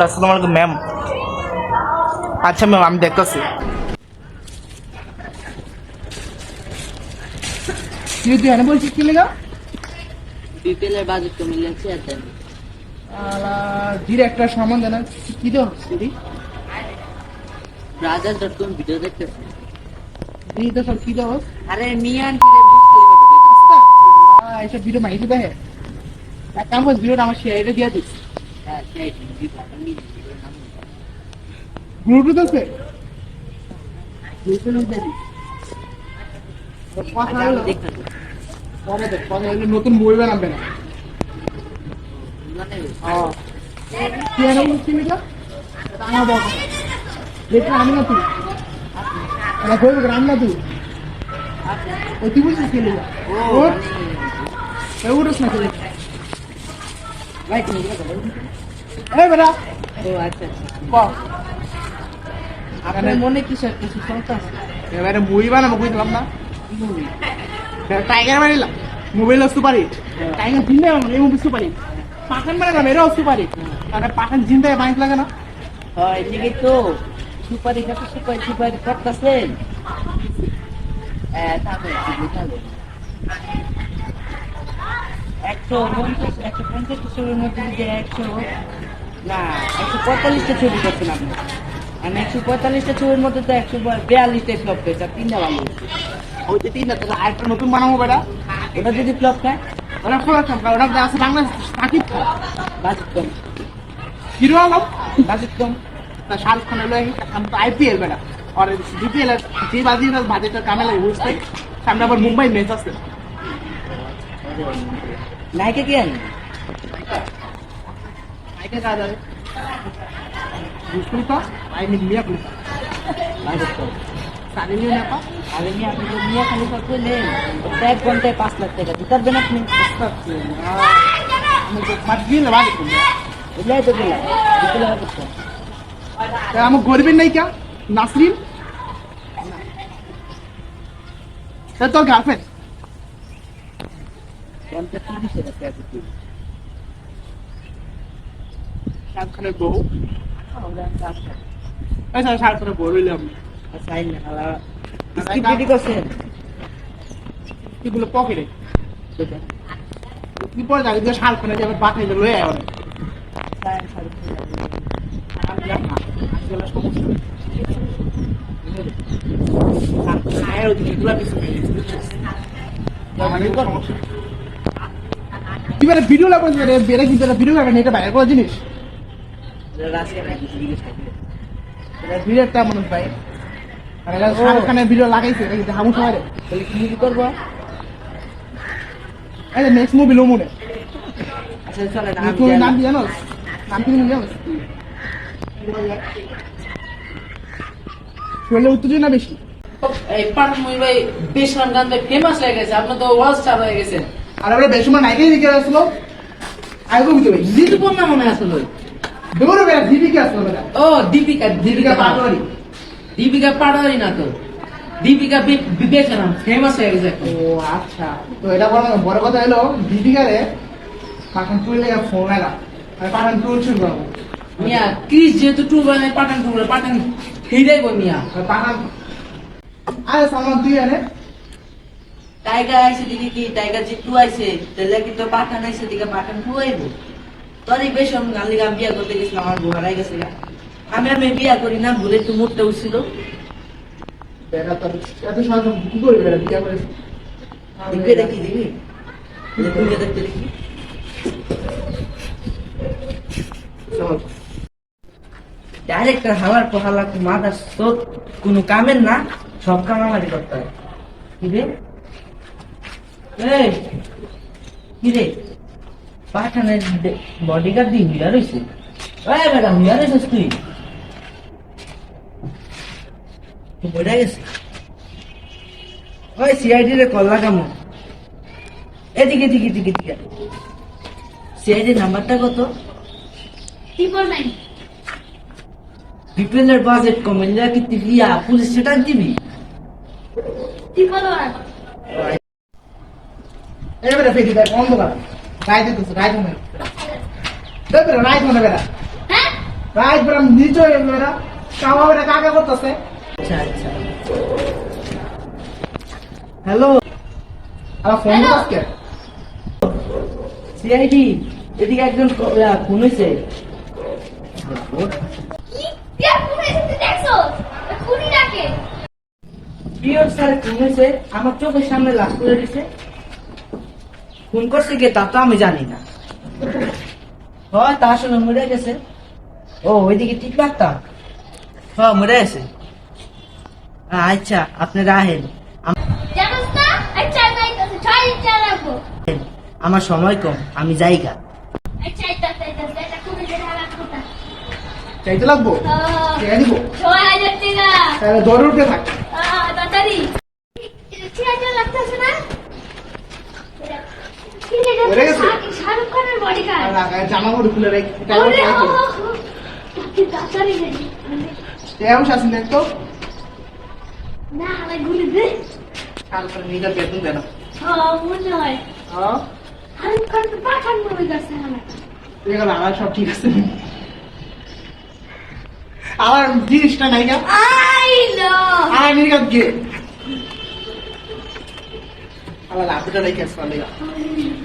আসসালামু আলাইকুম ম্যাম। আচ্ছা ম্যাম, আমি দেখতেছি। তুই এনে বলছিস কি লেগা? বিপিএল এর বাজেট কমে যাচ্ছে এত ডিরেক্টর সম্বন্ধে না কি তো দিদি ব্রাজার.com ভিডিও দেখতেছি। দিদি তো সব কি দাও আরে মিয়ান কি রে বুঝ খালি এইসব ভিডিও মাইতে দেখে এক কাম কর ভিডিওটা আমার শেয়ারে দিয়ে দিস। হ্যাঁ সেই ভিডিও আমি ব্লুটুথ আছে বুঝতে দিই কথা আমি হলো দেখতে পরে দেখ পরে হলো নতুন বই বানাবে না। মানে তুই এনে বলছিস লেগা আমার বক দেখে আমি না তুই না বলবো গ্রাম না তুই ওই তুই বলছিস কি লেগা ও ওই উঠোস না তুই রাইট নি এই বেটা ও আচ্ছা ক আপনার মনে কিছু সমস্যা আছে? এবারে মুই বানাবো বুঝলাম না টাইগার মারিলাম মোবাইল সুপারি টাইগার জিন্দা এই মুভি সুপারি পাখান মারালাম এরাও সুপারি আর পাখান জিন্দা বাইক লাগে না হয় এদিকে তো সুপারি খাতে সুপারি করতেছেন তাহলে একশো পঞ্চাশ ছবির মধ্যে যদি 145টা ছবি করছেন আপনি। আর 145টা ছবির মধ্যে তো 142টা ফ্লপ হয়েছে আর 3টা ভালো হয়েছে। ওই যে তিনটা তাহলে আরেকটা নতুন বানাবো বেটা ওটা যদি ফ্লপ খায় ওরা খোলা থাকবে ওরা আছে বাংলা সাকিব খান বাজেট কম হিরো আলম বাজেট কম তা শাহরুখ খান এলো আমি তো আইপিএল বেটা আর বিপিএল এর যে বাজেটের কামে লাগে বুঝতে সামনে আবার মুম্বাই ম্যাচ আছে নায়িকা কি আনি আইটা কাজ আছে বুঝলি তো আই মিন মিয়া পুলিশ বাজেট কম সারি নিয়ে না পা আরে মিয়া আপনি তো মিয়া খালি সব করলেন 1 ঘন্টায় 5 লাখ টাকা দিতে পারবেন আপনি আমি তো মাছ দিয়ে না বাজে বুঝলাই তো গেলাম দিতে লাগা করতে আমার গরিবের নাই কে নাসরিন তোর গার্লফ্রেন্ড 50-30 হাজার টাকা দিতে শাহরুখ খানের বউ আচ্ছা শাহরুখ খানের বউ রইলাম সাইন না হালা স্কিপ রেডি করছেন এগুলো পকেটে কি পরে যাবে যে শাহরুখ খানের যাবে পাঠাই দিল লয়ে আয় ভিডিও লাগবে বেড়ে কিন্তু ভিডিও লাগবে এটা বাইরে করা জিনিস ভিডিওটা মানুষ ভাই শাহরুখ খানের ভিডিও লাগাইছে এটা কিন্তু হামু সবাই তাহলে কি মুভি করবো নেক্সট মুভি লো মনে আচ্ছা চলে না তুমি নাম কি জানো নাম কি জানো শরীরে উত্তেজনা বেশি এই পাঠান মুভি ভাই বেশ গান ফেমাস হয়ে গেছে আপনার তো ওয়াজ স্টার হয়ে গেছেন আর আমরা বেশিরভাগ নাইকেই দিকে আসলো আইগো ভিতরে জিতুপুর না মনে আসলো দৌড়ে বেড়া দিদিকে আসলো বেড়া ও দীপিকা দীপিকা পাটোয়ারি দীপিকা পাড়াই না তো দীপিকা বিবেচনা ফেমাস হয়ে গেছে এখন। ও আচ্ছা তো এটা বড় কথা হলো দীপিকারে পাঠান টুল লেগে ফোন লাগা আর পাঠান টুল শুরু করবো মিয়া ক্রিস যেহেতু টু বানায় পাঠান টু পাঠান হিরাই গো মিয়া আর পাঠান আরে সালমান তুই আরে টাইগার আইছে দিকে কি টাইগার যে টু আইছে তাহলে কিন্তু পাঠান আইছে দিকে পাঠান টু আইবো তোর এই বেশ আমি গান লিগা বিয়া করতে গেছিলাম আমার বউ হারাই গেছে গা। আমি বিয়া করি না ভুলে একটু মুখটা উঠছিল বেড়া তোর এত সহজ কি করবি বেড়া বিয়া করে দেখবে দেখি দিবি দেখবে দেখতে দেখি ডাইরেক্টর হালার পর হালা মাথা সব কোনো কামের না সব কাম আমারই করতে হয় কি রে এই কি রে পাঠানের বডিগার্ড দিয়ে হুইয়া রয়েছে ওই বেটা হুইয়া রয়েছিস তুই বোঝা গেছে ওই সিআইডি রে কল লাগামো এদিকে এদিকে এদিকে এদিকে সিআইডি নাম্বারটা কত বিপিএল এর বাজেট কমে কি টিভিয়া পুলিশ সেটা দিবি এবারে ফেটি দেখ অন্ধকার গায়ে দিতেছে গায়ে ধরে বেড়া রাইট মনে বেড়া রাইট বরাম নিচে এরা কাওয়া বেটা কাকা করতেছে। আচ্ছা আচ্ছা হ্যালো আমার ফোন আজকে সিআইডি এদিকে একজন খুন হয়েছে। প্রিয় স্যার খুন হয়েছে, আমার চোখের সামনে লাশ করে দিছে। খুন করছে কে তা তো আমি জানি না। হয় তা আসলে মরে গেছে। ও ওইদিকে ঠিক লাগতাম। হ্যাঁ মরে গেছে। আচ্ছা আপনি রাহেন, আমার সময় কম, আমি যাইগা। চাইতে লাগবো কে দিব তাহলে দৌড়ে উঠে থাক। শাহরুখ খানের বডি গার্ড জামা কাপড় খুলে রেখে আসেন দেখতো না আমার গুলি দে তারপরে নিজের বেতন দেন। মনে হয় হ্যাঁ শাহরুখ খান তো পাঠান মুভি করছে আমার ঠিক আছে আমার সব ঠিক আছে। আমার জিনিসটা নাই না আই নো আর নির্গাত গে আমার লাভটা রেখে আসতে পারলে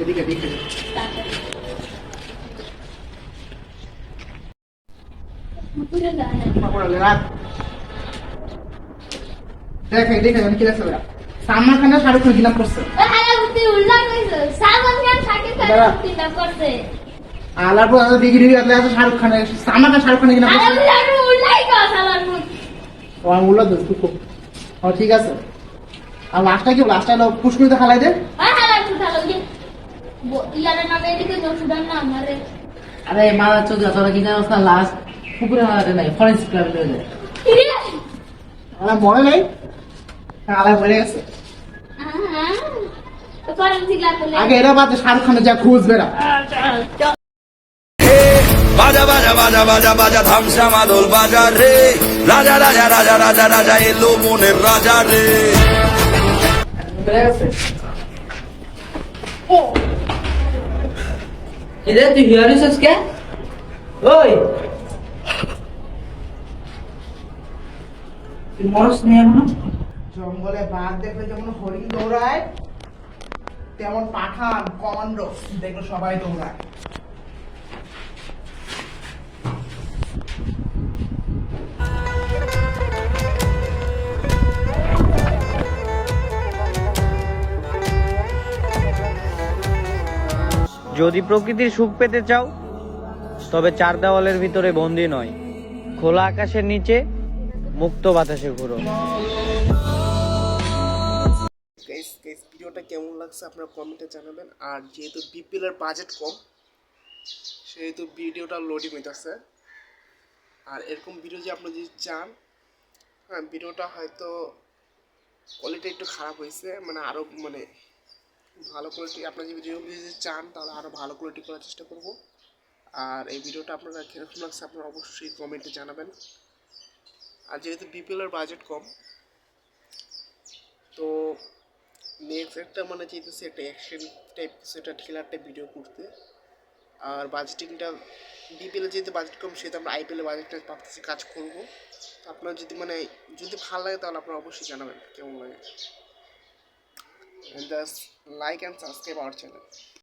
এদিকে দেখে রাত দেখে দেখে কি লাগছে ওরা সালমান খান শাহরুখ খান গিলাম করছে আলার পর ডিগ্রি শাহরুখ খান সালমান খান শাহরুখ খান গিলাম উল্লা দোষ খুব ঠিক আছে আর লাস্টটা কি লাস্টটা হলো পুষ্করিতে খালাই দে। আরে মারা চোদ্দ তোরা কি জানোস না লাস্ট পুকুরে মারাতে নাই ফরেন্সিক ক্লাবে নিয়ে যায়। আমার মনে নেই আলার মরে গেছে আগে এরা বাদে শাহরুখ খানের যা খুঁজ বেড়া বাজা বাজা বাজা বাজা বাজা ধামসা মাদল বাজা রে রাজা রাজা রাজা রাজা রাজা এলো মনের রাজা রে। এদের তুই হিয়ারিস কে? ওই তুই মরস নেই এখনো? জঙ্গলে বাঘ দেখলে যেমন হরিণ দৌড়ায় তেমন পাঠান কমান্ডো দেখলো সবাই দৌড়ায়। যদি প্রকৃতির সুখ পেতে চাও তবে চার দেওয়ালের ভিতরে বন্দি নয়, খোলা আকাশের নিচে মুক্ত বাতাসে ঘুরো। ভিডিওটা কেমন লাগছে আপনারা কমেন্টে জানাবেন। আর যেহেতু বিপিএল এর বাজেট কম সেহেতু ভিডিওটা লোডিং হইতেছে। আর এরকম ভিডিও যে আপনারা যদি চান, হ্যাঁ ভিডিওটা হয়তো কোয়ালিটি একটু খারাপ হয়েছে, মানে আরও মানে ভালো কোয়ালিটি আপনারা যদি ভিডিও যদি চান তাহলে আরও ভালো কোয়ালিটি করার চেষ্টা করব। আর এই ভিডিওটা আপনারা কীরকম লাগছে আপনারা অবশ্যই কমেন্টে জানাবেন। আর যেহেতু বিপিএলের বাজেট কম তো নেক্সট একটা মানে চাইতেছে একটা অ্যাকশন টাইপ সেটা থ্রিলার টাইপ ভিডিও করতে। আর বাজেটিংটা বিপিএলে যেহেতু বাজেট কম সেহেতু আমরা আইপিএলে বাজেটটা ভাবতেছি কাজ করবো। আপনার যদি মানে যদি ভালো লাগে তাহলে আপনারা অবশ্যই জানাবেন কেমন লাগে। And just like and subscribe our channel.